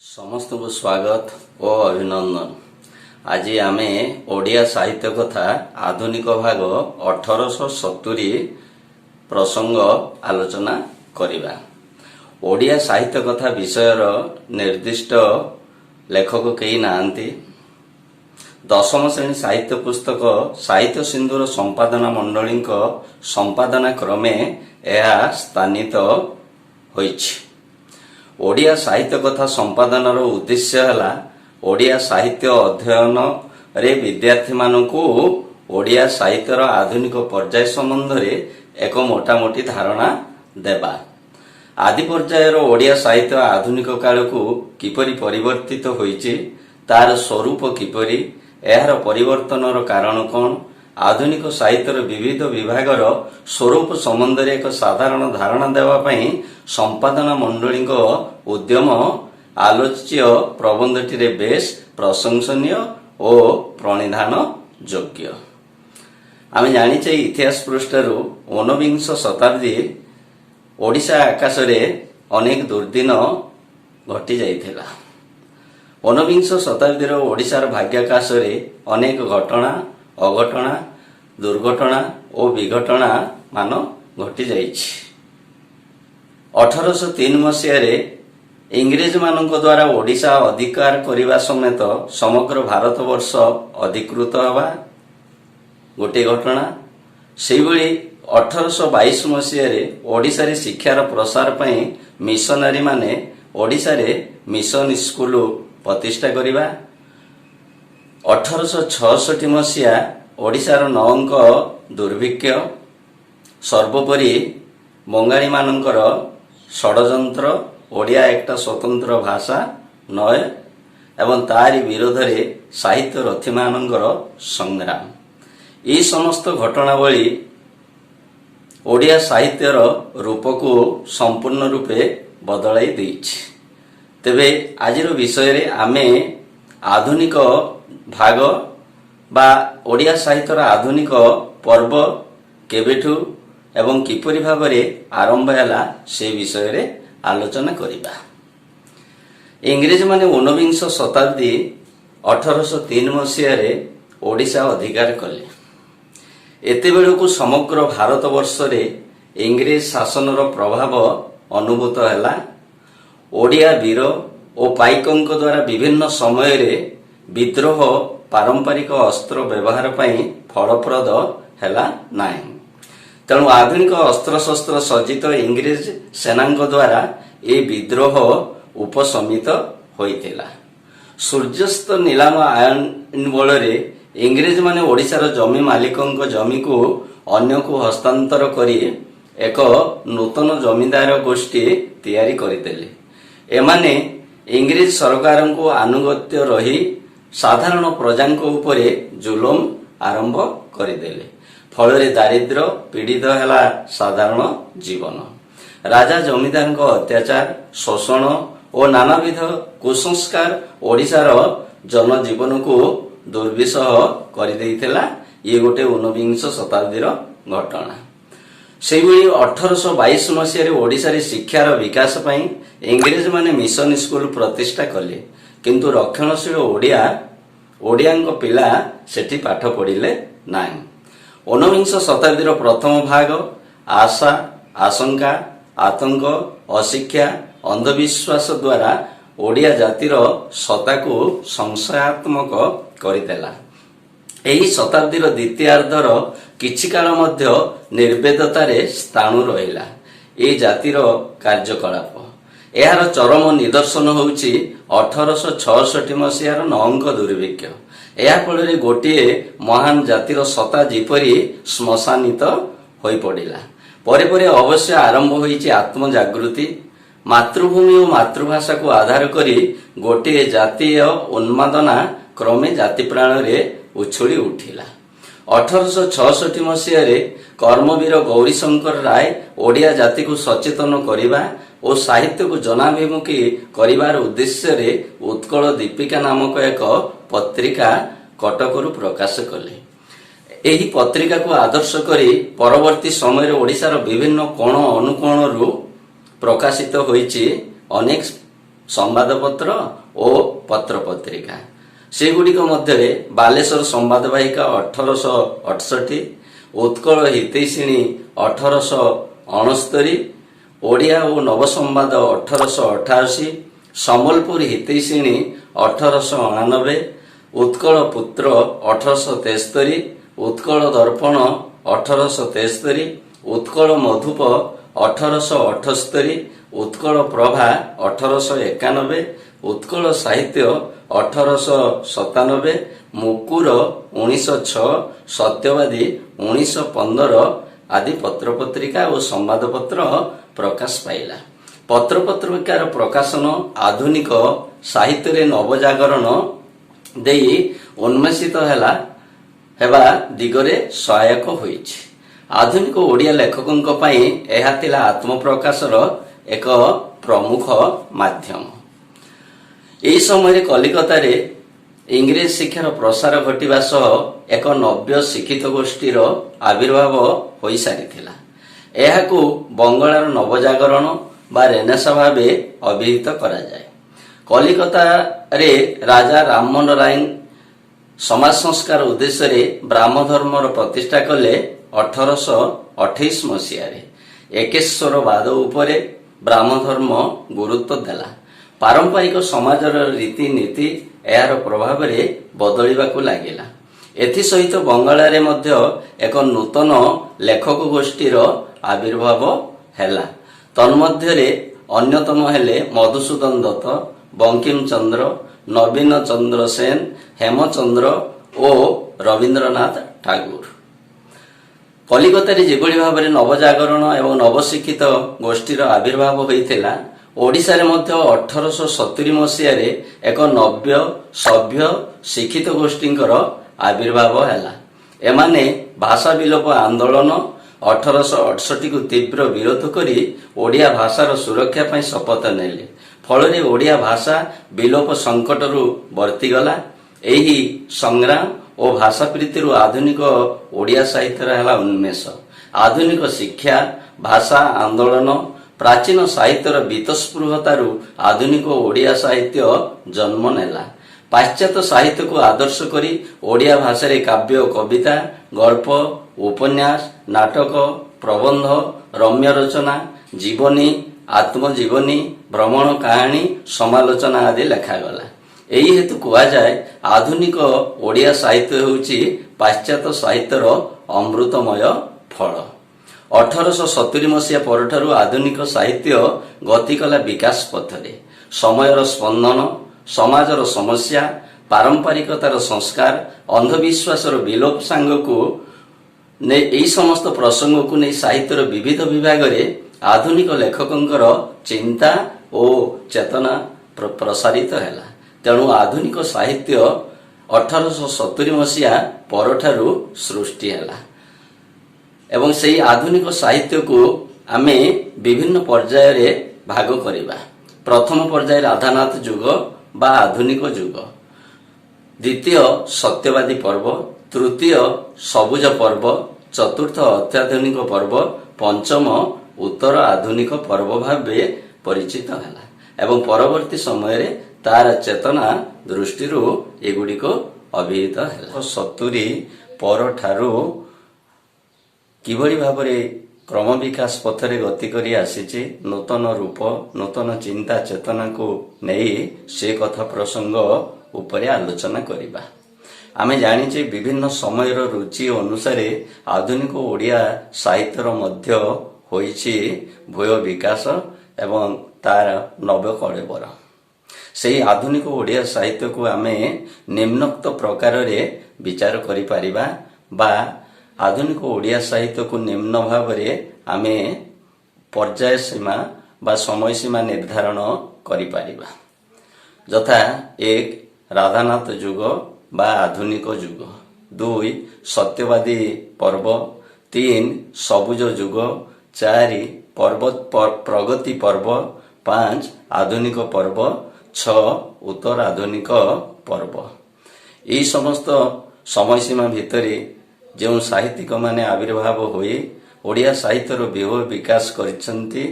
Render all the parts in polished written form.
समस्त को स्वागत और अभिनंदन। आज आम ओडिया साहित्य कथा आधुनिक भाग 1870 प्रसंग आलोचना करिबा। ओडिया साहित्य कथा विषयर निर्दिष्ट लेखक कई नांती। दशम श्रेणी साहित्य पुस्तक साहित्य सिंधुर संपादना मंडली संपादना क्रमे यह स्थानित होइछि। ओडिया साहित्य कथा संपादन उद्देश्य है ओडिया साहित्य अध्ययन रे विद्यार्थी मानकु ओडिया साहित्यर आधुनिक पर्याय संबंध रे एक मोटामोटी धारणा देबा। आदि पर्यायर ओडिया साहित्य आधुनिक काल को किपरि परिवर्तित होइछि, तार स्वरूप किपरि, एहार परिवर्तनर कारण कौन, आधुनिक साहित्यर विविध विभागर स्वरूप संबंध रे एक साधारण धारणा देवा पई संपादना मंडली उद्यम आलोच्य प्रबंधटी रे बेस प्रशंसनीय और प्रणिधान योग्य। आम जानिचे इतिहास पृष्ठरू 19 शताब्दी ओडिशा आकाश रे अनेक दुर्दिन घटी जाइथिला। 19 शताब्दी ओडिशार भाग्याकाश रे अनेक घटना अघटना दुर्घटना और विघटना मान घटी जाइछि। 1803 मसीह इंग्रेज मान द्वारा ओडिशा अधिकार करिबा समेत समग्र भारत वर्ष अधिकृत हवा गोटे घटना। से 1822 मसीह ओडिशा रे शिक्षार प्रसार पई मिशनरी माने ओडिशा रे मिशन स्कूल प्रतिष्ठा करिबा। 1866 मसीहा ओडिशार नवंक दुर्भिक्ष, सर्वोपरि बंगाली मानकर षडयंत्र, ओडिया एक स्वतंत्र भाषा नय एवं तारी विरोध रे साहित्य रथी मानकर संग्राम, ये समस्त घटनावली ओडिया साहित्यर रूप को संपूर्ण रूपे बदलाई देइछि। तेबे आजिर विषय रे आमे आधुनिक भाग बा ओडिया साहित्यर आधुनिक पर्व केबेठु एवं किपरि भाबरे आरंभ हैला से विषय रे आलोचना करिबा। इंग्रेज माने 19 शताब्दी 1803 मसीह रे ओडिशा अधिकार कले। एते बेलकु समग्र भारत वर्ष रे इंग्रेज शासनर प्रभाव अनुभूत हैला। ओडिया वीर और पाइकंक द्वारा विभिन्न समय रे विद्रोह पारंपरिक अस्त्र व्यवहार पई फलप्रद हैला नाही। तेणु आधुनिक अस्त्र शस्त्र सज्जित इंग्रेज सेनांक द्वारा ए विद्रोह उपशमित होइतिला। सूर्यस्त नीलाम आयन बल रे इंग्रेज माने ओडिशार जमी मालिकंक जमी को अन्य को हस्तांतर करी एक नूतन जमींदार गोष्ठी तैयारी करिदेले। एमाने इंग्रेज सरकार को अनुगत्य रही साधारण प्रजांक उपरे जुलम आरंभ करिदेले। फल दारिद्र पीड़ित हैला साधारण जीवन। राजा जमीदार अत्याचार शोषण और नानाविध कुसंस्कार ओडिशार जनजीवन को दुर्विषह कर ये गोटे 19 शताब्दी घटना। से 1822 मसीह ओडिशा शिक्षार विकास पई इंग्रेज माने मिशन स्कूल प्रतिष्ठा कले, किंतु रक्षणशील ओडिया पिला सेठी पाठ पढ़िले नाही। 19 शताब्दी प्रथम भाग आशा आशंका आतंक अशिक्षा अंधविश्वास द्वारा ओडिया जातिर सत्ता को संशयात्मक करदेला। एही शताब्दीर द्वितीयार्धर किछि काल मध्य निर्वेदतारे स्थाणु रहिला ए जातिर कार्यकलाप। एहार चरम निदर्शन होउछि 1866 मसीहार नवंक दुर्भिक्ष। या फल गोटे महान जातिर सत्ता जीपरी श्मशानित होई पड़िला। परे परे अवश्य आरंभ होइछि आत्मजागृति। मातृभूमि और मातृभाषा को आधार करी गोटे जातीय उन्मादना क्रमे जाति प्राण रे उछुली उठिला। 1866 मसीह कर्मवीर गौरीशंकर राय ओडिया जाति को सचेतन करिबा और साहित्य को जनाभिमुखी करिबार उद्देश्य रे उत्कल दीपिका नामक एक पत्रिका कटकरू प्रकाश कले। एही पत्रिका को आदर्श करी परवर्ती समय ओडिशार विभिन्न कोण अनुकोण रु प्रकाशित होइछि अनेक ସମ୍ବାଦପତ୍ର ଓ ପତ୍ରପତ୍ରିକା। ସେଗୁଡ଼ିକ ମଧ୍ୟରେ ବାଲେଶ୍ୱର ସମ୍ବାଦବାହିକା 1868, ଉତ୍କଳ ହିତୈଷିଣୀ 1869, ଓଡ଼ିଆ ଓ ନବସମ୍ବାଦ 1888, ସମ୍ବଲପୁର ହିତୈଷିଣୀ 1889, ଉତ୍କଳ ପୁତ୍ର 1873, ଉତ୍କଳ ଦର୍ପଣ 1873, ଉତ୍କଳ ମଧୁପ 1878, ଉତ୍କଳ ପ୍ରଭା 1891, ଉତ୍କଳ ସାହିତ୍ୟ 1897, ମୁକୁର 1906, ସତ୍ୟବାଦୀ 1915 ଆଦି ପତ୍ରପତ୍ରିକା ଓ ସମ୍ବାଦପତ୍ର ପ୍ରକାଶ ପାଇଲା। ପତ୍ରପତ୍ରିକାର ପ୍ରକାଶନ ଆଧୁନିକ ସାହିତ୍ୟରେ ନବଜାଗରଣ ଦେଇ ଉନ୍ମେଷିତ ହେବା ଦିଗରେ ସହାୟକ ହୋଇଛି। ଆଧୁନିକ ଓଡ଼ିଆ ଲେଖକଙ୍କ ପାଇଁ ଏହା ଥିଲା ଆତ୍ମପ୍ରକାଶର ଏକ ପ୍ରମୁଖ ମାଧ୍ୟମ। ଏହି ସମୟରେ କଲିକତାରେ ଇଂରେଜ ଶିକ୍ଷାର ପ୍ରସାର ଘଟିବା ସହ ଏକ ନବ୍ୟ ଶିକ୍ଷିତ ଗୋଷ୍ଠୀର ଆବିର୍ଭାବ ହୋଇସାରିଥିଲା। ଏହାକୁ ବଙ୍ଗଳାର ନବଜାଗରଣ ବା ରେନେସା ଭାବେ ଅଭିହିତ କରାଯାଏ। କଲିକତାରେ ରାଜା ରାମମୋହନ ରାୟ ସମାଜ ସଂସ୍କାର ଉଦ୍ଦେଶ୍ୟରେ ବ୍ରାହ୍ମ ଧର୍ମର ପ୍ରତିଷ୍ଠା କଲେ। 1828 ମସିହାରେ ଏକେଶ୍ୱରବାଦ ଉପରେ ବ୍ରାହ୍ମ ଧର୍ମ ଗୁରୁତ୍ୱ ଦେଲା। ପାରମ୍ପରିକ ସମାଜର ରୀତିନୀତି ଏହାର ପ୍ରଭାବରେ ବଦଳିବାକୁ ଲାଗିଲା। ଏଥିସହିତ ବଙ୍ଗଳାରେ ମଧ୍ୟ ଏକ ନୂତନ ଲେଖକ ଗୋଷ୍ଠୀର ଆବିର୍ଭାବ ହେଲା। ତନ୍ମଧ୍ୟରେ ଅନ୍ୟତମ ହେଲେ ମଧୁସୂଦନ ଦତ୍ତ, ବଙ୍କିମ ଚନ୍ଦ୍ର, ନବୀନ ଚନ୍ଦ୍ର ସେନ, ହେମଚନ୍ଦ୍ର ଓ ରବୀନ୍ଦ୍ରନାଥ ଠାକୁର। କଲିକତାରେ ଯେଭଳି ଭାବରେ ନବଜାଗରଣ ଏବଂ ନବଶିକ୍ଷିତ ଗୋଷ୍ଠୀର ଆବିର୍ଭାବ ହୋଇଥିଲା, ଓଡ଼ିଶାରେ ମଧ୍ୟ 1870 ମସିହାରେ ଏକ ନବ୍ୟ ସଭ୍ୟ ଶିକ୍ଷିତ ଗୋଷ୍ଠୀଙ୍କର ଆବିର୍ଭାବ ହେଲା। ଏମାନେ ଭାଷା ବିଲୋପ ଆନ୍ଦୋଳନ 1868କୁ ତୀବ୍ର ବିରୋଧ କରି ଓଡ଼ିଆ ଭାଷାର ସୁରକ୍ଷା ପାଇଁ ଶପଥ ନେଲେ। ଫଳରେ ଓଡ଼ିଆ ଭାଷା ବିଲୋପ ସଙ୍କଟରୁ ବର୍ତ୍ତିଗଲା। ଏହି ସଂଗ୍ରାମ ଓ ଭାଷା ପ୍ରୀତିରୁ ଆଧୁନିକ ଓଡ଼ିଆ ସାହିତ୍ୟର ହେଲା ଉନ୍ମେଷ। ଆଧୁନିକ ଶିକ୍ଷା, ଭାଷା ଆନ୍ଦୋଳନ, ପ୍ରାଚୀନ ସାହିତ୍ୟର ବୀତସ୍ପୃହତାରୁ ଆଧୁନିକ ଓଡ଼ିଆ ସାହିତ୍ୟ ଜନ୍ମ ନେଲା। ପାଶ୍ଚାତ୍ୟ ସାହିତ୍ୟକୁ ଆଦର୍ଶ କରି ଓଡ଼ିଆ ଭାଷାରେ କାବ୍ୟ, କବିତା, ଗଳ୍ପ, ଉପନ୍ୟାସ, ନାଟକ, ପ୍ରବନ୍ଧ, ରମ୍ୟ ରଚନା, ଜୀବନୀ, ଆତ୍ମଜୀବନୀ, ଭ୍ରମଣ କାହାଣୀ, ସମାଲୋଚନା ଆଦି ଲେଖାଗଲା। ଏହି ହେତୁ କୁହାଯାଏ ଆଧୁନିକ ଓଡ଼ିଆ ସାହିତ୍ୟ ହେଉଛି ପାଶ୍ଚାତ୍ୟ ସାହିତ୍ୟର ଅମୃତମୟ ଫଳ। 1870 ମସିହା ପରଠାରୁ ଆଧୁନିକ ସାହିତ୍ୟ ଗତି କଲା ବିକାଶ ପଥରେ। ସମୟର ସ୍ପନ୍ଦନ, ସମାଜର ସମସ୍ୟା, ପାରମ୍ପରିକତାର ସଂସ୍କାର, ଅନ୍ଧବିଶ୍ୱାସର ବିଲୋପ ସାଙ୍ଗକୁ ଏହି ସମସ୍ତ ପ୍ରସଙ୍ଗକୁ ନେଇ ସାହିତ୍ୟର ବିବିଧ ବିଭାଗରେ ଆଧୁନିକ ଲେଖକଙ୍କର ଚିନ୍ତା ଓ ଚେତନା ପ୍ରସାରିତ ହେଲା। ତେଣୁ ଆଧୁନିକ ସାହିତ୍ୟ 1870 ମସିହା ପରଠାରୁ ସୃଷ୍ଟି ହେଲା ଏବଂ ସେହି ଆଧୁନିକ ସାହିତ୍ୟକୁ ଆମେ ବିଭିନ୍ନ ପର୍ଯ୍ୟାୟରେ ଭାଗ କରିବା। ପ୍ରଥମ ପର୍ଯ୍ୟାୟ ରାଧାନାଥ ଯୁଗ ବା ଆଧୁନିକ ଯୁଗ, ଦ୍ୱିତୀୟ ସତ୍ୟବାଦୀ ପର୍ବ, ତୃତୀୟ ସବୁଜ ପର୍ବ, ଚତୁର୍ଥ ଅତ୍ୟାଧୁନିକ ପର୍ବ, ପଞ୍ଚମ ଉତ୍ତର ଆଧୁନିକ ପର୍ବ ଭାବେ ପରିଚିତ ହେଲା ଏବଂ ପରବର୍ତ୍ତୀ ସମୟରେ ତାର ଚେତନା ଦୃଷ୍ଟିରୁ ଏଗୁଡ଼ିକ ଅଭିହିତ ହେଲା। 70 ପରଠାରୁ କିଭଳି ଭାବରେ କ୍ରମ ବିକାଶ ପଥରେ ଗତି କରି ଆସିଛି, ନୂତନ ରୂପ, ନୂତନ ଚିନ୍ତା ଚେତନାକୁ ନେଇ ସେ କଥା ପ୍ରସଙ୍ଗ ଉପରେ ଆଲୋଚନା କରିବା। ଆମେ ଜାଣିଛେ ବିଭିନ୍ନ ସମୟର ରୁଚି ଅନୁସାରେ ଆଧୁନିକ ଓଡ଼ିଆ ସାହିତ୍ୟର ମଧ୍ୟ ହୋଇଛି ଭୂୟ ବିକାଶ ଏବଂ ତାର ନବକଳେବର। ସେହି ଆଧୁନିକ ଓଡ଼ିଆ ସାହିତ୍ୟକୁ ଆମେ ନିମ୍ନୋକ୍ତ ପ୍ରକାରରେ ବିଚାର କରିପାରିବା ବା ଆଧୁନିକ ଓଡ଼ିଆ ସାହିତ୍ୟକୁ ନିମ୍ନ ଭାବରେ ଆମେ ପର୍ଯ୍ୟାୟ ସୀମା ବା ସମୟ ସୀମା ନିର୍ଦ୍ଧାରଣ କରିପାରିବା। ଯଥା 1 ରାଧାନାଥ ଯୁଗ ବା ଆଧୁନିକ ଯୁଗ, 2 ସତ୍ୟବାଦୀ ପର୍ବ, 3 ସବୁଜ ଯୁଗ, 4 ପ୍ରଗତି ପର୍ବ, 5 ଆଧୁନିକ ପର୍ବ, 6 ଉତ୍ତର ଆଧୁନିକ ପର୍ବ। ଏହି ସମସ୍ତ ସମୟସୀମା ଭିତରେ ଯେଉଁ ସାହିତ୍ୟିକମାନେ ଆବିର୍ଭାବ ହୋଇ ଓଡ଼ିଆ ସାହିତ୍ୟର ବିଭବ ବିକାଶ କରିଛନ୍ତି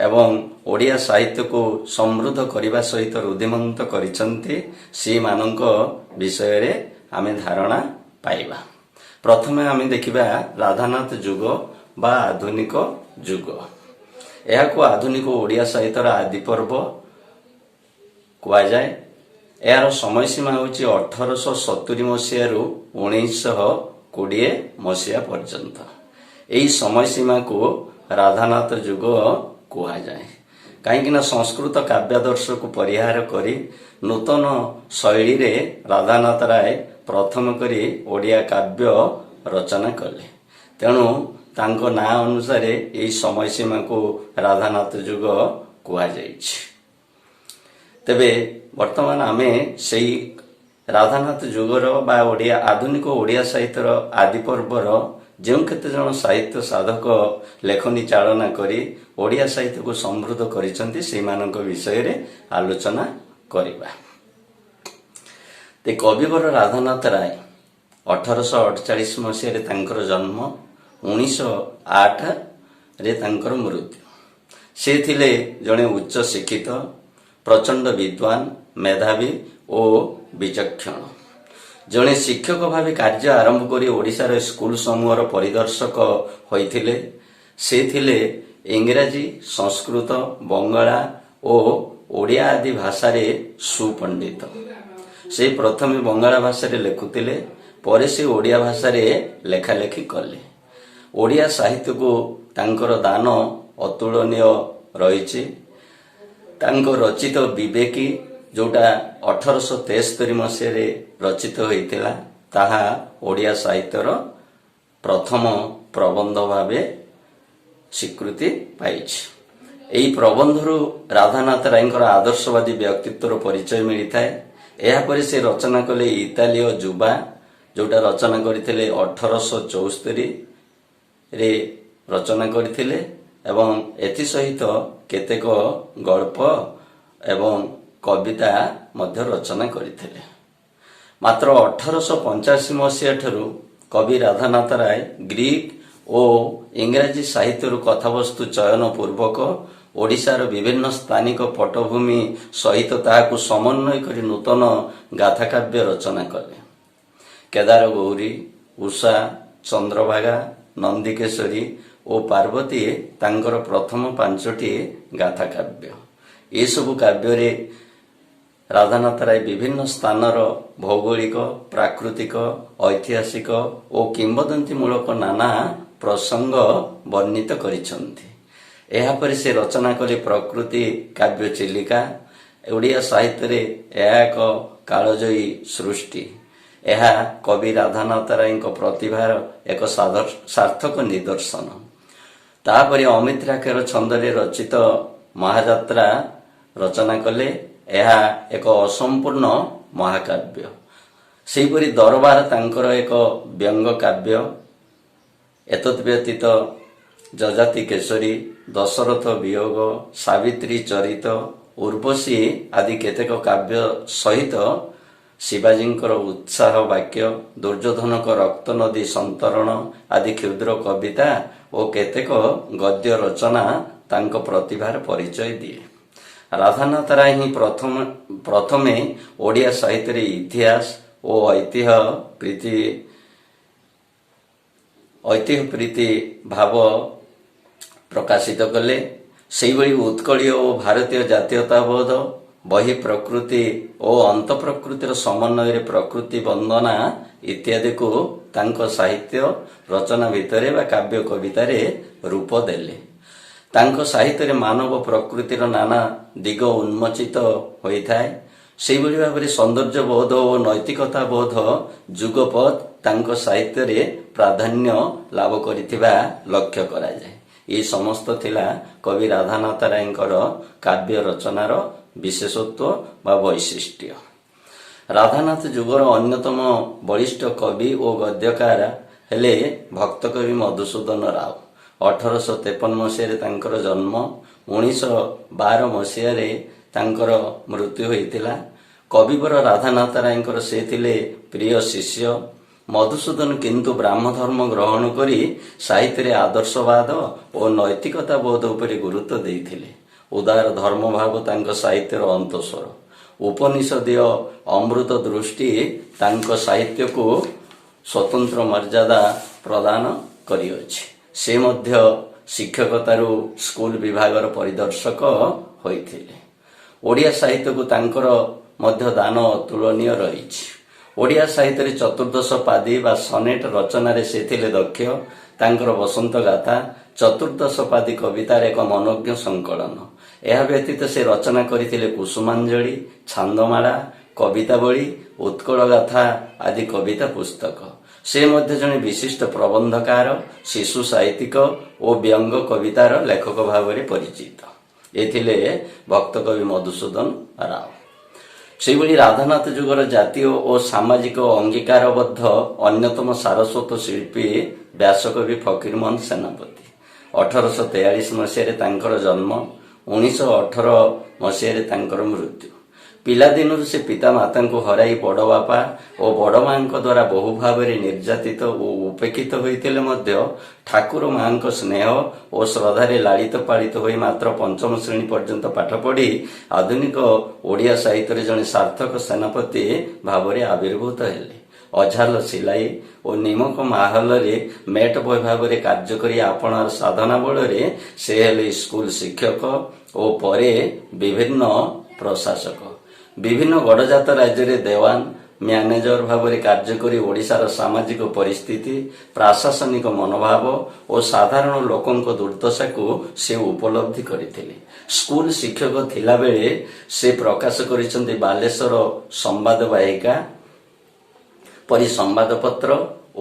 ଏବଂ ଓଡ଼ିଆ ସାହିତ୍ୟକୁ ସମୃଦ୍ଧ କରିବା ସହିତ ରୁଦ୍ଧିମନ୍ତ କରିଛନ୍ତି, ସେମାନଙ୍କ ବିଷୟରେ ଆମେ ଧାରଣା ପାଇବା। ପ୍ରଥମେ ଆମେ ଦେଖିବା ରାଧାନାଥ ଯୁଗ ବା ଆଧୁନିକ ଯୁଗ। ଏହାକୁ ଆଧୁନିକ ଓଡ଼ିଆ ସାହିତ୍ୟର ଆଦି ପର୍ବ କୁହାଯାଏ। ଏହାର ସମୟସୀମା ହେଉଛି 1870 ମସିହାରୁ 1920 ମସିହା ପର୍ଯ୍ୟନ୍ତ। ଏହି ସମୟସୀମାକୁ ରାଧାନାଥ ଯୁଗ କୁହାଯାଏ, କାହିଁକିନା ସଂସ୍କୃତ କାବ୍ୟାଦର୍ଶକୁ ପରିହାର କରି ନୂତନ ଶୈଳୀରେ ରାଧାନାଥ ରାୟ ପ୍ରଥମ କରି ଓଡ଼ିଆ କାବ୍ୟ ରଚନା କଲେ। ତେଣୁ ତାଙ୍କ ନାଁ ଅନୁସାରେ ଏହି ସମୟସୀମାକୁ ରାଧାନାଥ ଯୁଗ କୁହାଯାଇଛି। ତେବେ ବର୍ତ୍ତମାନ ଆମେ ସେଇ ରାଧାନାଥ ଯୁଗର ବା ଆଧୁନିକ ଓଡ଼ିଆ ସାହିତ୍ୟର ଆଦି ପର୍ବର ଯେଉଁ କେତେଜଣ ସାହିତ୍ୟ ସାଧକ ଲେଖନୀ ଚାଳନା କରି ଓଡ଼ିଆ ସାହିତ୍ୟକୁ ସମୃଦ୍ଧ କରିଛନ୍ତି ସେମାନଙ୍କ ବିଷୟରେ ଆଲୋଚନା କରିବା। କବିବର ରାଧାନାଥ ରାୟ 1848 ମସିହାରେ ତାଙ୍କର ଜନ୍ମ, 1908ରେ ତାଙ୍କର ମୃତ୍ୟୁ। ସେ ଥିଲେ ଜଣେ ଉଚ୍ଚ ଶିକ୍ଷିତ, ପ୍ରଚଣ୍ଡ ବିଦ୍ୱାନ, ମେଧାବୀ ଓ ବିଚକ୍ଷଣ। ଜଣେ ଶିକ୍ଷକ ଭାବେ କାର୍ଯ୍ୟ ଆରମ୍ଭ କରି ଓଡ଼ିଶାର ସ୍କୁଲ ସମୂହର ପରିଦର୍ଶକ ହୋଇଥିଲେ। ସେ ଥିଲେ ଇଂରାଜୀ, ସଂସ୍କୃତ, ବଙ୍ଗଳା ଓ ଓଡ଼ିଆ ଆଦି ଭାଷାରେ ସୁପଣ୍ଡିତ। ସେ ପ୍ରଥମେ ବଙ୍ଗଳା ଭାଷାରେ ଲେଖୁଥିଲେ, ପରେ ସେ ଓଡ଼ିଆ ଭାଷାରେ ଲେଖାଲେଖି କଲେ। ଓଡ଼ିଆ ସାହିତ୍ୟକୁ ତାଙ୍କର ଦାନ ଅତୁଳନୀୟ ରହିଛି। ତାଙ୍କ ରଚିତ ବିବେକୀ, ଯେଉଁଟା 1873 ମସିହାରେ ରଚିତ ହୋଇଥିଲା, ତାହା ଓଡ଼ିଆ ସାହିତ୍ୟର ପ୍ରଥମ ପ୍ରବନ୍ଧ ଭାବେ ସ୍ୱୀକୃତି ପାଇଛି। ଏହି ପ୍ରବନ୍ଧରୁ ରାଧାନାଥ ରାୟଙ୍କର ଆଦର୍ଶବାଦୀ ବ୍ୟକ୍ତିତ୍ୱର ପରିଚୟ ମିଳିଥାଏ। ଏହାପରେ ସେ ରଚନା କଲେ ଇତାଲୀୟ ଯୁବା, ଯେଉଁଟା ରଚନା କରିଥିଲେ 1874ରେ ରଚନା କରିଥିଲେ ଏବଂ ଏଥିସହିତ କେତେକ ଗଳ୍ପ ଏବଂ କବିତା ମଧ୍ୟ ରଚନା କରିଥିଲେ। ମାତ୍ର 1885 ମସିହା ଠାରୁ କବି ରାଧାନାଥ ରାୟ ଗ୍ରୀକ୍ ଓ ଇଂରାଜୀ ସାହିତ୍ୟରୁ କଥାବସ୍ତୁ ଚୟନ ପୂର୍ବକ ଓଡ଼ିଶାର ବିଭିନ୍ନ ସ୍ଥାନିକ ପଟ୍ଟଭୂମି ସହିତ ତାହାକୁ ସମନ୍ୱୟ କରି ନୂତନ ଗାଥାକାବ୍ୟ ରଚନା କଲେ। କେଦାର ଗୌରୀ, ଉଷା, ଚନ୍ଦ୍ରଭାଗା, ନନ୍ଦିକେଶ୍ୱରୀ ଓ ପାର୍ବତୀ ତାଙ୍କର ପ୍ରଥମ 5ଟି ଗାଥାକାବ୍ୟ। ଏସବୁ କାବ୍ୟରେ ରାଧାନାଥ ରାୟ ବିଭିନ୍ନ ସ୍ଥାନର ଭୌଗୋଳିକ, ପ୍ରାକୃତିକ, ଐତିହାସିକ ଓ କିମ୍ବଦନ୍ତୀମୂଳକ ନାନା ପ୍ରସଙ୍ଗ ବର୍ଣ୍ଣିତ କରିଛନ୍ତି। ଏହାପରେ ସେ ରଚନା କଲେ ପ୍ରକୃତି କାବ୍ୟ ଚିଲିକା। ଓଡ଼ିଆ ସାହିତ୍ୟରେ ଏହା ଏକ କାଳଜୟୀ ସୃଷ୍ଟି। ଏହା କବି ରାଧାନାଥ ରାୟଙ୍କ ପ୍ରତିଭାର ଏକ ସାର୍ଥକ ନିଦର୍ଶନ। ତାପରେ ଅମିତ୍ରାକ୍ଷର ଛନ୍ଦରେ ରଚିତ ମହାଯାତ୍ରା ରଚନା କଲେ। ଏହା ଏକ ଅସମ୍ପୂର୍ଣ୍ଣ ମହାକାବ୍ୟ। ସେହିପରି ଦରବାର ତାଙ୍କର ଏକ ବ୍ୟଙ୍ଗ କାବ୍ୟ। ଏତଦ୍‌ବ୍ୟତୀତ ଯଯାତି କେଶରୀ, ଦଶରଥ ବିୟୋଗ, ସାବିତ୍ରୀ ଚରିତ, ଉର୍ବଶୀ ଆଦି କେତେକ କାବ୍ୟ ସହିତ ଶିବାଜୀଙ୍କର ଉତ୍ସାହ ବାକ୍ୟ, ଦୁର୍ଯ୍ୟୋଧନଙ୍କ ରକ୍ତ ନଦୀ ସନ୍ତରଣ ଆଦି କ୍ଷୁଦ୍ର କବିତା ଓ କେତେକ ଗଦ୍ୟ ରଚନା ତାଙ୍କ ପ୍ରତିଭାର ପରିଚୟ ଦିଏ। ରାଧାନାଥ ରାୟ ହିଁ ପ୍ରଥମେ ଓଡ଼ିଆ ସାହିତ୍ୟରେ ଇତିହାସ ଓ ଐତିହ୍ୟ ପ୍ରୀତି ଭାବ ପ୍ରକାଶିତ କଲେ। ସେହିଭଳି ଉତ୍କଳୀୟ ଓ ଭାରତୀୟ ଜାତୀୟତାବୋଧ, ବହି ପ୍ରକୃତି ଓ ଅନ୍ତଃପ୍ରକୃତିର ସମନ୍ୱୟରେ ପ୍ରକୃତି ବନ୍ଦନା ଇତ୍ୟାଦିକୁ ତାଙ୍କ ସାହିତ୍ୟ ରଚନା ଭିତରେ ବା କାବ୍ୟ କବିତାରେ ରୂପ ଦେଲେ। ତାଙ୍କ ସାହିତ୍ୟରେ ମାନବ ପ୍ରକୃତିର ନାନା ଦିଗ ଉନ୍ମୋଚିତ ହୋଇଥାଏ। ସେହିଭଳି ଭାବରେ ସୌନ୍ଦର୍ଯ୍ୟବୋଧ ଓ ନୈତିକତାବୋଧ ଯୁଗପତ୍ ତାଙ୍କ ସାହିତ୍ୟରେ ପ୍ରାଧାନ୍ୟ ଲାଭ କରିଥିବା ଲକ୍ଷ୍ୟ କରାଯାଏ। ଏହି ସମସ୍ତ ଥିଲା କବି ରାଧାନାଥ ରାୟଙ୍କର କାବ୍ୟ ରଚନାର ବିଶେଷତ୍ୱ ବା ବୈଶିଷ୍ଟ୍ୟ। ରାଧାନାଥ ଯୁଗର ଅନ୍ୟତମ ବଳିଷ୍ଠ କବି ଓ ଗଦ୍ୟକାର ହେଲେ ଭକ୍ତକବି ମଧୁସୂଦନ ରାଓ। 1853 ମସିହାରେ ତାଙ୍କର ଜନ୍ମ, 1912 ମସିହାରେ ତାଙ୍କର ମୃତ୍ୟୁ ହୋଇଥିଲା। କବିବର ରାଧାନାଥ ରାୟଙ୍କର ସେ ଥିଲେ ପ୍ରିୟ ଶିଷ୍ୟ। ମଧୁସୂଦନ କିନ୍ତୁ ବ୍ରାହ୍ମ ଧର୍ମ ଗ୍ରହଣ କରି ସାହିତ୍ୟରେ ଆଦର୍ଶବାଦ ଓ ନୈତିକତା ବୋଧ ଉପରେ ଗୁରୁତ୍ୱ ଦେଇଥିଲେ। ଉଦାର ଧର୍ମଭାବ ତାଙ୍କ ସାହିତ୍ୟର ଅନ୍ତଃସ୍ୱର। ଉପନିଷଦୀୟ ଅମୃତ ଦୃଷ୍ଟି ତାଙ୍କ ସାହିତ୍ୟକୁ ସ୍ୱତନ୍ତ୍ର ମର୍ଯ୍ୟାଦା ପ୍ରଦାନ କରିଅଛି। ସେ ମଧ୍ୟ ଶିକ୍ଷକତାରୁ ସ୍କୁଲ ବିଭାଗର ପରିଦର୍ଶକ ହୋଇଥିଲେ। ଓଡ଼ିଆ ସାହିତ୍ୟକୁ ତାଙ୍କର ମଧ୍ୟ ଦାନ ଅତୁଳନୀୟ ରହିଛି। ଓଡ଼ିଆ ସାହିତ୍ୟରେ ଚତୁର୍ଦ୍ଦଶ ପାଦି ବା ସନେଟ୍ ରଚନାରେ ସେ ଥିଲେ ଦକ୍ଷ। ତାଙ୍କର ବସନ୍ତ ଗାଥା ଚତୁର୍ଦ୍ଦଶ ପାଦି କବିତାର ଏକ ମନୋଜ୍ଞ ସଂକଳନ। ଏହା ବ୍ୟତୀତ ସେ ରଚନା କରିଥିଲେ କୁସୁମାଞ୍ଜଳି, ଛାନ୍ଦମାଳା, କବିତାବଳୀ, ଉତ୍କଳ ଗାଥା ଆଦି କବିତା ପୁସ୍ତକ। ସେ ମଧ୍ୟ ଜଣେ ବିଶିଷ୍ଟ ପ୍ରବନ୍ଧକାର, ଶିଶୁ ସାହିତ୍ୟିକ ଓ ବ୍ୟଙ୍ଗ କବିତାର ଲେଖକ ଭାବରେ ପରିଚିତ। ଏ ଥିଲେ ଭକ୍ତକବି ମଧୁସୂଦନ ରାଓ। ସେହିଭଳି ରାଧାନାଥ ଯୁଗର ଜାତୀୟ ଓ ସାମାଜିକ ଅଙ୍ଗୀକାରବଦ୍ଧ ଅନ୍ୟତମ ସାରସ୍ୱତ ଶିଳ୍ପୀ ବ୍ୟାସକବି ଫକୀରମୋହନ ସେନାପତି। 1843 ମସିହାରେ ତାଙ୍କର ଜନ୍ମ, 1918 ମସିହାରେ ତାଙ୍କର ମୃତ୍ୟୁ। ପିଲାଦିନରୁ ସେ ପିତାମାତାଙ୍କୁ ହରାଇ ବଡ଼ ବାପା ଓ ବଡ଼ ମାଙ୍କ ଦ୍ୱାରା ବହୁ ଭାବରେ ନିର୍ଯାତିତ ଓ ଉପେକ୍ଷିତ ହୋଇଥିଲେ ମଧ୍ୟ ଠାକୁର ମାଙ୍କ ସ୍ନେହ ଓ ଶ୍ରଦ୍ଧାରେ ଲାଳିତ ପାଳିତ ହୋଇ ମାତ୍ର ପଞ୍ଚମ ଶ୍ରେଣୀ ପର୍ଯ୍ୟନ୍ତ ପାଠ ପଢ଼ି ଆଧୁନିକ ଓଡ଼ିଆ ସାହିତ୍ୟରେ ଜଣେ ସାର୍ଥକ ସେନାପତି ଭାବରେ ଆବିର୍ଭୂତ ହେଲେ। ଅଝାଲ ସିଲାଇ ଓ ନିମକ ମାହଲରେ ମେଟ୍ ବୟ ଭାବରେ କାର୍ଯ୍ୟ କରି ଆପଣାର ସାଧନା ବଳରେ ସେ ହେଲେ ସ୍କୁଲ ଶିକ୍ଷକ ଓ ପରେ ବିଭିନ୍ନ ପ୍ରଶାସକ। ବିଭିନ୍ନ ଗଡ଼ଜାତ ରାଜ୍ୟରେ ଦେୱାନ, ମ୍ୟାନେଜର ଭାବରେ କାର୍ଯ୍ୟ କରି ଓଡ଼ିଶାର ସାମାଜିକ ପରିସ୍ଥିତି, ପ୍ରଶାସନିକ ମନୋଭାବ ଓ ସାଧାରଣ ଲୋକଙ୍କ ଦୁର୍ଦ୍ଦଶାକୁ ସେ ଉପଲବ୍ଧି କରିଥିଲେ। ସ୍କୁଲ ଶିକ୍ଷକ ଥିଲାବେଳେ ସେ ପ୍ରକାଶ କରିଛନ୍ତି ବାଲେଶ୍ୱର ସମ୍ବାଦବାହିକା ପରି ସମ୍ବାଦପତ୍ର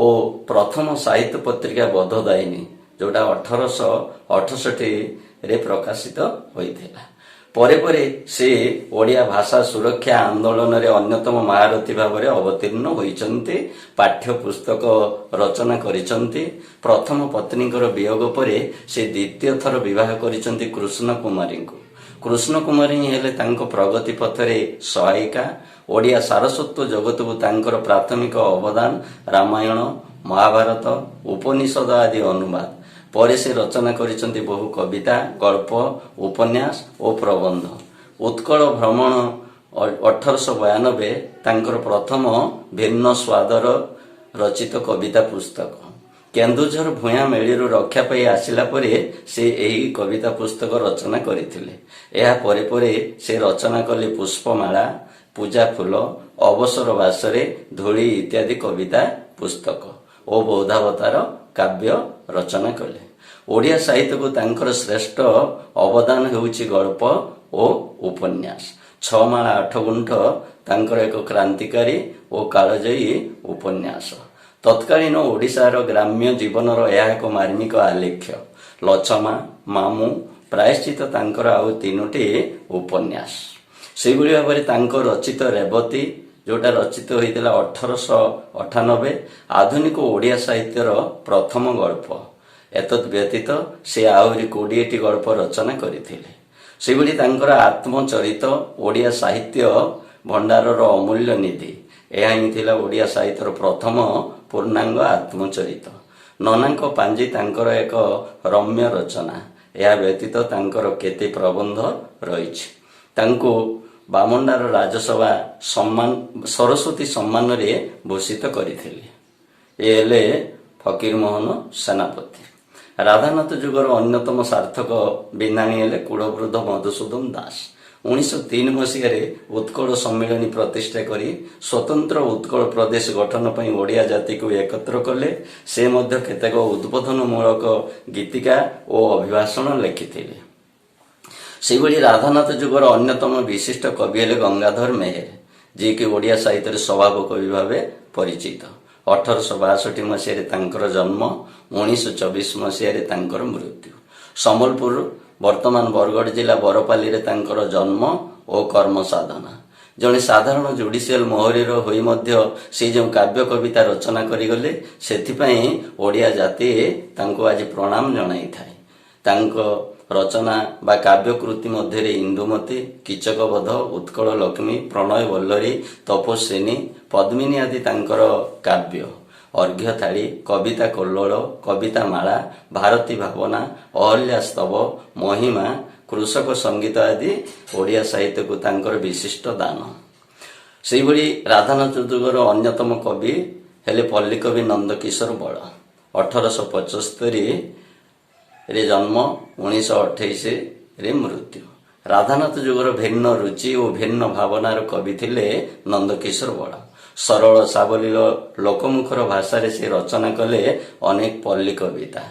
ଓ ପ୍ରଥମ ସାହିତ୍ୟ ପତ୍ରିକା ବୋଧଦାୟିନୀ, ଯେଉଁଟା 1868ରେ ପ୍ରକାଶିତ ହୋଇଥିଲା। ପରେ ପରେ ସେ ଓଡ଼ିଆ ଭାଷା ସୁରକ୍ଷା ଆନ୍ଦୋଳନରେ ଅନ୍ୟତମ ମହାରଥୀ ଭାବରେ ଅବତୀର୍ଣ୍ଣ ହୋଇଛନ୍ତି। ପାଠ୍ୟ ପୁସ୍ତକ ରଚନା କରିଛନ୍ତି। ପ୍ରଥମ ପତ୍ନୀଙ୍କର ବିୟୋଗ ପରେ ସେ ଦ୍ୱିତୀୟ ଥର ବିବାହ କରିଛନ୍ତି କୃଷ୍ଣ କୁମାରୀଙ୍କୁ। କୃଷ୍ଣ କୁମାରୀ ହେଲେ ତାଙ୍କ ପ୍ରଗତି ପଥରେ ସହାୟିକା। ଓଡ଼ିଆ ସାରସ୍ୱତ ଜଗତକୁ ତାଙ୍କର ପ୍ରାଥମିକ ଅବଦାନ ରାମାୟଣ, ମହାଭାରତ, ଉପନିଷଦ ଆଦି ଅନୁବାଦ। ପରେ ସେ ରଚନା କରିଛନ୍ତି ବହୁ କବିତା, ଗଳ୍ପ, ଉପନ୍ୟାସ ଓ ପ୍ରବନ୍ଧ। ଉତ୍କଳ ଭ୍ରମଣ 1892 ତାଙ୍କର ପ୍ରଥମ ଭିନ୍ନ ସ୍ୱାଦର ରଚିତ କବିତା ପୁସ୍ତକ। କେନ୍ଦୁଝର ଭୂୟାଁ ମେଳିରୁ ରକ୍ଷା ପାଇ ଆସିଲା ପରେ ସେ ଏହି କବିତା ପୁସ୍ତକ ରଚନା କରିଥିଲେ। ଏହା ପରେ ପରେ ସେ ରଚନା କଲେ ପୁଷ୍ପମାଳା, ପୂଜା ଫୁଲ, ଅବସର ବାସରେ, ଧୂଳି ଇତ୍ୟାଦି କବିତା ପୁସ୍ତକ ଓ ବୌଦ୍ଧାବତାର କାବ୍ୟ ରଚନା କଲେ। ଓଡ଼ିଆ ସାହିତ୍ୟକୁ ତାଙ୍କର ଶ୍ରେଷ୍ଠ ଅବଦାନ ହେଉଛି ଗଳ୍ପ ଓ ଉପନ୍ୟାସ। 6 ମାଳା 8 ଗୁଣ୍ଠ ତାଙ୍କର ଏକ କ୍ରାନ୍ତିକାରୀ ଓ କାଳଜୟୀ ଉପନ୍ୟାସ। ତତ୍କାଳୀନ ଓଡ଼ିଶାର ଗ୍ରାମ୍ୟ ଜୀବନର ଏହା ଏକ ମାର୍ମିକ ଆଲେଖ୍ୟ। ଲଛମା, ମାମୁଁ, ପ୍ରାୟଶ୍ଚିତ ତାଙ୍କର ଆଉ 3ଟି ଉପନ୍ୟାସ। ସେହିଭଳି ଭାବରେ ତାଙ୍କ ରଚିତ ରେବତୀ, ଯେଉଁଟା ରଚିତ ହୋଇଥିଲା 1898, ଆଧୁନିକ ଓଡ଼ିଆ ସାହିତ୍ୟର ପ୍ରଥମ ଗଳ୍ପ। ଏତଦ୍ ବ୍ୟତୀତ ସେ ଆହୁରି 20ଟି ଗଳ୍ପ ରଚନା କରିଥିଲେ। ସେହିଭଳି ତାଙ୍କର ଆତ୍ମଚରିତ ଓଡ଼ିଆ ସାହିତ୍ୟ ଭଣ୍ଡାରର ଅମୂଲ୍ୟ ନିଧି। ଏହା ହିଁ ଥିଲା ଓଡ଼ିଆ ସାହିତ୍ୟର ପ୍ରଥମ ପୂର୍ଣ୍ଣାଙ୍ଗ ଆତ୍ମଚରିତ। ନନାଙ୍କ ପାଞ୍ଜି ତାଙ୍କର ଏକ ରମ୍ୟ ରଚନା। ଏହା ବ୍ୟତୀତ ତାଙ୍କର କେତେ ପ୍ରବନ୍ଧ ରହିଛି। ତାଙ୍କୁ ବାମଣ୍ଡାର ରାଜସଭା ସରସ୍ୱତୀ ସମ୍ମାନରେ ଭୂଷିତ କରିଥିଲେ। ଏ ହେଲେ ଫକୀରମୋହନ ସେନାପତି। ରାଧାନାଥ ଯୁଗର ଅନ୍ୟତମ ସାର୍ଥକ ବିନ୍ଧାଣୀ ହେଲେ କୁଳବୃଦ୍ଧ ମଧୁସୂଦନ ଦାସ। 1903 ମସିହାରେ ଉତ୍କଳ ସମ୍ମିଳନୀ ପ୍ରତିଷ୍ଠା କରି ସ୍ୱତନ୍ତ୍ର ଉତ୍କଳ ପ୍ରଦେଶ ଗଠନ ପାଇଁ ଓଡ଼ିଆ ଜାତିକୁ ଏକତ୍ର କଲେ। ସେ ମଧ୍ୟ କେତେକ ଉଦ୍ବୋଧନମୂଳକ ଗୀତିକା ଓ ଅଭିଭାଷଣ ଲେଖିଥିଲେ। ସେହିଭଳି ରାଧାନାଥ ଯୁଗର ଅନ୍ୟତମ ବିଶିଷ୍ଟ କବି ହେଲେ ଗଙ୍ଗାଧର ମେହେର, ଯିଏକି ଓଡ଼ିଆ ସାହିତ୍ୟରେ ସ୍ୱଭାବ କବି ଭାବେ ପରିଚିତ। 1862 ମସିହାରେ ତାଙ୍କର ଜନ୍ମ, 1924 ମସିହାରେ ତାଙ୍କର ମୃତ୍ୟୁ। ସମ୍ବଲପୁର, ବର୍ତ୍ତମାନ ବରଗଡ଼ ଜିଲ୍ଲା ବରପାଲିରେ ତାଙ୍କର ଜନ୍ମ ଓ କର୍ମ ସାଧନା। ଜଣେ ସାଧାରଣ ଜୁଡ଼ିସିଆଲ ମୋହରିର ହୋଇ ମଧ୍ୟ ସେ ଯେଉଁ କାବ୍ୟ କବିତା ରଚନା କରିଗଲେ, ସେଥିପାଇଁ ଓଡ଼ିଆ ଜାତି ତାଙ୍କୁ ଆଜି ପ୍ରଣାମ ଜଣାଇଥାଏ। ତାଙ୍କ ରଚନା ବା କାବ୍ୟକୃତି ମଧ୍ୟରେ ଇନ୍ଦୁମତୀ, କୀଚକବଧ, ଉତ୍କଳ ଲକ୍ଷ୍ମୀ, ପ୍ରଣୟ ବଲ୍ଲରୀ, ତପସ୍ୱିନୀ, ପଦ୍ମିନୀ ଆଦି ତାଙ୍କର କାବ୍ୟ। ଅର୍ଘ୍ୟ ଥାଳି, କବିତା କଲ୍ଲୋଳ, କବିତା ମାଳା, ଭାରତୀ ଭାବନା, ଅହଲ୍ୟା ସ୍ତବ, ମହିମା, କୃଷକ ସଙ୍ଗୀତ ଆଦି ଓଡ଼ିଆ ସାହିତ୍ୟକୁ ତାଙ୍କର ବିଶିଷ୍ଟ ଦାନ। ସେହିଭଳି ରାଧାନାଥ ଯୁଗର ଅନ୍ୟତମ କବି ହେଲେ ପଲ୍ଲୀକବି ନନ୍ଦକିଶୋର ବଳ। 1875ରେ ଜନ୍ମ, 1928ରେ ମୃତ୍ୟୁ। ରାଧାନାଥ ଯୁଗର ଭିନ୍ନ ରୁଚି ଓ ଭିନ୍ନ ଭାବନାର କବି ଥିଲେ ନନ୍ଦକିଶୋର ବଳ। ସରଳ ସାବଲୀଳ ଲୋକମୁଖର ଭାଷାରେ ସେ ରଚନା କଲେ ଅନେକ ପଲ୍ଲୀ କବିତା।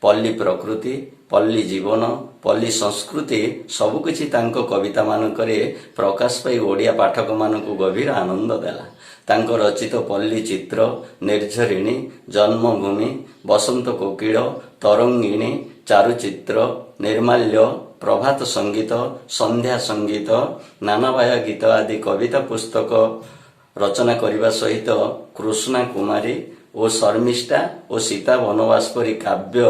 ପଲ୍ଲୀ ପ୍ରକୃତି, ପଲ୍ଲୀ ଜୀବନ, ପଲ୍ଲୀ ସଂସ୍କୃତି ସବୁକିଛି ତାଙ୍କ କବିତାମାନଙ୍କରେ ପ୍ରକାଶ ପାଇ ଓଡ଼ିଆ ପାଠକମାନଙ୍କୁ ଗଭୀର ଆନନ୍ଦ ଦେଲା। ତାଙ୍କ ରଚିତ ପଲ୍ଲୀ ଚିତ୍ର, ନିର୍ଝରିଣୀ, ଜନ୍ମଭୂମି, ବସନ୍ତ କୋକିଳ, ତରଙ୍ଗିଣୀ, ଚାରୁଚିତ୍ର, ନିର୍ମାଲ୍ୟ, ପ୍ରଭାତ ସଙ୍ଗୀତ, ସନ୍ଧ୍ୟା ସଙ୍ଗୀତ, ନାନାବାୟା ଗୀତ ଆଦି କବିତା ପୁସ୍ତକ ରଚନା କରିବା ସହିତ କୃଷ୍ଣା କୁମାରୀ ଓ ଶର୍ମିଷ୍ଠା ଓ ସୀତା ବନବାସ ପରି କାବ୍ୟ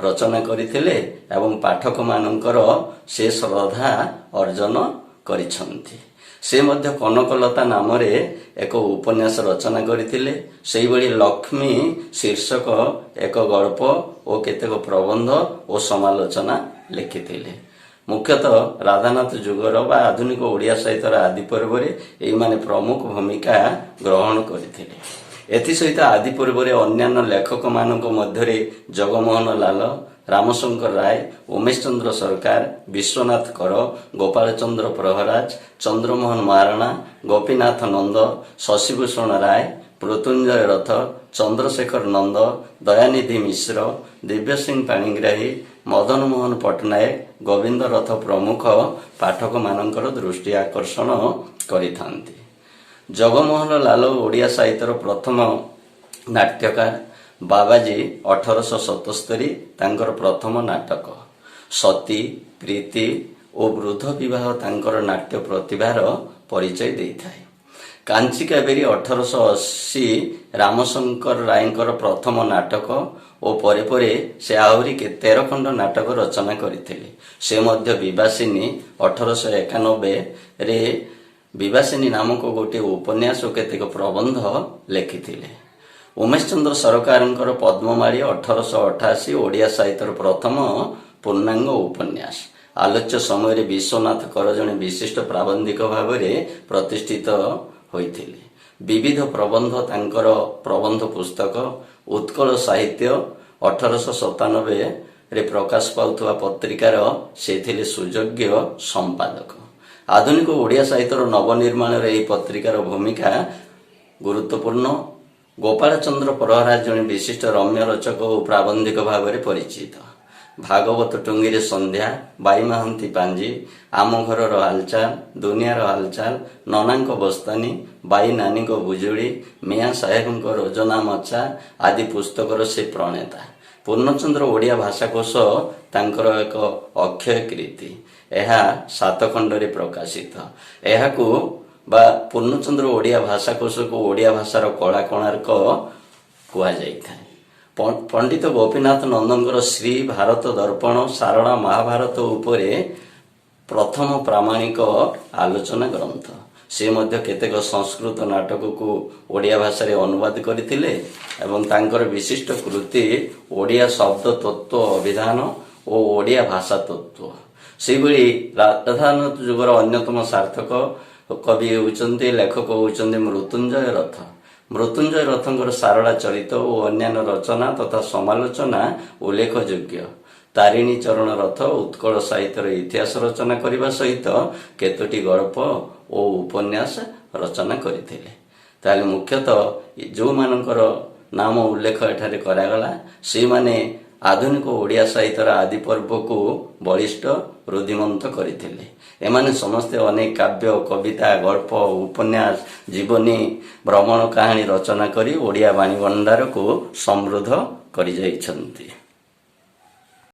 ରଚନା କରିଥିଲେ ଏବଂ ପାଠକମାନଙ୍କର ସେ ଶ୍ରଦ୍ଧା ଅର୍ଜନ କରିଛନ୍ତି। ସେ ମଧ୍ୟ କନକଲତା ନାମରେ ଏକ ଉପନ୍ୟାସ ରଚନା କରିଥିଲେ। ସେହିଭଳି ଲକ୍ଷ୍ମୀ ଶୀର୍ଷକ ଏକ ଗଳ୍ପ ଓ କେତେକ ପ୍ରବନ୍ଧ ଓ ସମାଲୋଚନା ଲେଖିଥିଲେ। ମୁଖ୍ୟତଃ ରାଧାନାଥ ଯୁଗର ବା ଆଧୁନିକ ଓଡ଼ିଆ ସାହିତ୍ୟର ଆଦି ପର୍ବରେ ଏଇମାନେ ପ୍ରମୁଖ ଭୂମିକା ଗ୍ରହଣ କରିଥିଲେ। ଏଥିସହିତ ଆଦି ପର୍ବରେ ଅନ୍ୟାନ୍ୟ ଲେଖକମାନଙ୍କ ମଧ୍ୟରେ ଜଗମୋହନ ଲାଲ, ରାମଶଙ୍କର ରାୟ, ଉମେଶ ଚନ୍ଦ୍ର ସରକାର, ବିଶ୍ୱନାଥ କର, ଗୋପାଳ ଚନ୍ଦ୍ର ପ୍ରହରାଜ, ଚନ୍ଦ୍ରମୋହନ ମହାରଣା, ଗୋପୀନାଥ ନନ୍ଦ, ଶଶିଭୂଷଣ ରାୟ, ମୃତ୍ୟୁଞ୍ଜୟ ରଥ, ଚନ୍ଦ୍ରଶେଖର ନନ୍ଦ, ଦୟାନିଧି ମିଶ୍ର, ଦିବ୍ୟସିଂହ ପାଣିଗ୍ରାହୀ, ମଦନ ମୋହନ ପଟ୍ଟନାୟକ, ଗୋବିନ୍ଦ ରଥ ପ୍ରମୁଖ ପାଠକମାନଙ୍କର ଦୃଷ୍ଟି ଆକର୍ଷଣ କରିଥାନ୍ତି। ଜଗମୋହନ ଲାଲ ଓଡ଼ିଆ ସାହିତ୍ୟର ପ୍ରଥମ ନାଟ୍ୟକାର। ବାବାଜୀ 1877 ତାଙ୍କର ପ୍ରଥମ ନାଟକ। ସତୀ, ପ୍ରୀତି ଓ ବୃଦ୍ଧ ବିବାହ ତାଙ୍କର ନାଟ୍ୟ ପ୍ରତିଭାର ପରିଚୟ ଦେଇଥାଏ। କାଞ୍ଚି କାବେରୀ 1880 ରାମଶଙ୍କର ରାୟଙ୍କର ପ୍ରଥମ ନାଟକ ଓ ପରେ ପରେ ସେ ଆହୁରି 13 ଖଣ୍ଡ ନାଟକ ରଚନା କରିଥିଲେ। ସେ ମଧ୍ୟ ବିବାସିନୀ 1891ରେ ବିବାସିନୀ ନାମକ ଗୋଟିଏ ଉପନ୍ୟାସ ଓ କେତେକ ପ୍ରବନ୍ଧ ଲେଖିଥିଲେ। ଉମେଶ ଚନ୍ଦ୍ର ସରକାରଙ୍କର ପଦ୍ମମାଳୀ 1888 ଓଡ଼ିଆ ସାହିତ୍ୟର ପ୍ରଥମ ପୂର୍ଣ୍ଣାଙ୍ଗ ଉପନ୍ୟାସ। ଆଲୋଚ୍ୟ ସମୟରେ ବିଶ୍ୱନାଥ କର ଜଣେ ବିଶିଷ୍ଟ ପ୍ରାବନ୍ଧିକ ଭାବରେ ପ୍ରତିଷ୍ଠିତ ହୋଇଥିଲେ। ବିବିଧ ପ୍ରବନ୍ଧ ତାଙ୍କର ପ୍ରବନ୍ଧ ପୁସ୍ତକ। ଉତ୍କଳ ସାହିତ୍ୟ 1897ରେ ପ୍ରକାଶ ପାଉଥିବା ପତ୍ରିକାର ସେ ଥିଲେ ସୁଯୋଗ୍ୟ ସମ୍ପାଦକ। ଆଧୁନିକ ଓଡ଼ିଆ ସାହିତ୍ୟର ନବନିର୍ମାଣରେ ଏହି ପତ୍ରିକାର ଭୂମିକା ଗୁରୁତ୍ୱପୂର୍ଣ୍ଣ। ଗୋପାଳ ଚନ୍ଦ୍ର ପ୍ରହରାଜ ଜଣେ ବିଶିଷ୍ଟ ରମ୍ୟ ରଚକ ଓ ପ୍ରାବନ୍ଧିକ ଭାବରେ ପରିଚିତ। ଭାଗବତ ଟୁଙ୍ଗିରେ ସନ୍ଧ୍ୟା, ବାଇ ମହାନ୍ତି ପାଞ୍ଜି, ଆମ ଘରର ହାଲଚାଲ, ଦୁନିଆର ହାଲଚାଲ, ନନାଙ୍କ ବସ୍ତାନୀ, ବାଇ ନାନୀଙ୍କ ବୁଜୁଳି, ମିଆଁ ସାହେବଙ୍କ ରୋଜନା ମଚା ଆଦି ପୁସ୍ତକର ସେ ପ୍ରଣେତା। ପୂର୍ଣ୍ଣଚନ୍ଦ୍ର ଓଡ଼ିଆ ଭାଷାକୋଷ ତାଙ୍କର ଏକ ଅକ୍ଷୟ କୀର୍ତ୍ତି। ଏହା 7 ଖଣ୍ଡରେ ପ୍ରକାଶିତ। ଏହାକୁ ବା ପୂର୍ଣ୍ଣଚନ୍ଦ୍ର ଓଡ଼ିଆ ଭାଷାକୋଷକୁ ଓଡ଼ିଆ ଭାଷାର କଳା କୋଣାର୍କ କୁହାଯାଇଥାଏ। ପଣ୍ଡିତ ଗୋପୀନାଥ ନନ୍ଦଙ୍କର ଶ୍ରୀ ଭାରତ ଦର୍ପଣ ସାରଳା ମହାଭାରତ ଉପରେ ପ୍ରଥମ ପ୍ରାମାଣିକ ଆଲୋଚନା ଗ୍ରନ୍ଥ। ସେ ମଧ୍ୟ କେତେକ ସଂସ୍କୃତ ନାଟକକୁ ଓଡ଼ିଆ ଭାଷାରେ ଅନୁବାଦ କରିଥିଲେ ଏବଂ ତାଙ୍କର ବିଶିଷ୍ଟ କୃତି ଓଡ଼ିଆ ଶବ୍ଦ ତତ୍ତ୍ୱ ଅଭିଧାନ ଓ ଓଡ଼ିଆ ଭାଷା ତତ୍ତ୍ୱ। ସେହିଭଳି ରାଧାନାଥ ଯୁଗର ଅନ୍ୟତମ ସାର୍ଥକ କବି ହେଉଛନ୍ତି, ଲେଖକ ହେଉଛନ୍ତି ମୃତ୍ୟୁଞ୍ଜୟ ରଥ। ମୃତ୍ୟୁଞ୍ଜୟ ରଥଙ୍କର ସାରଳା ଚରିତ ଓ ଅନ୍ୟାନ୍ୟ ରଚନା ତଥା ସମାଲୋଚନା ଉଲ୍ଲେଖଯୋଗ୍ୟ। ତାରିଣୀ ଚରଣ ରଥ ଉତ୍କଳ ସାହିତ୍ୟର ଇତିହାସ ରଚନା କରିବା ସହିତ କେତୋଟି ଗଳ୍ପ ଓ ଉପନ୍ୟାସ ରଚନା କରିଥିଲେ। ତାହେଲେ ମୁଖ୍ୟତଃ ଯେଉଁମାନଙ୍କର ନାମ ଉଲ୍ଲେଖ ଏଠାରେ କରାଗଲା ସେଇମାନେ ଆଧୁନିକ ଓଡ଼ିଆ ସାହିତ୍ୟର ଆଦି ପର୍ବକୁ ବଳିଷ୍ଠ ରୁଦ୍ଧିମନ୍ତ କରିଥିଲେ। ଏମାନେ ସମସ୍ତେ ଅନେକ କାବ୍ୟ, କବିତା, ଗଳ୍ପ, ଉପନ୍ୟାସ, ଜୀବନୀ, ଭ୍ରମଣ କାହାଣୀ ରଚନା କରି ଓଡ଼ିଆ ବାଣୀ ଭଣ୍ଡାରକୁ ସମୃଦ୍ଧ କରିଯାଇଛନ୍ତି।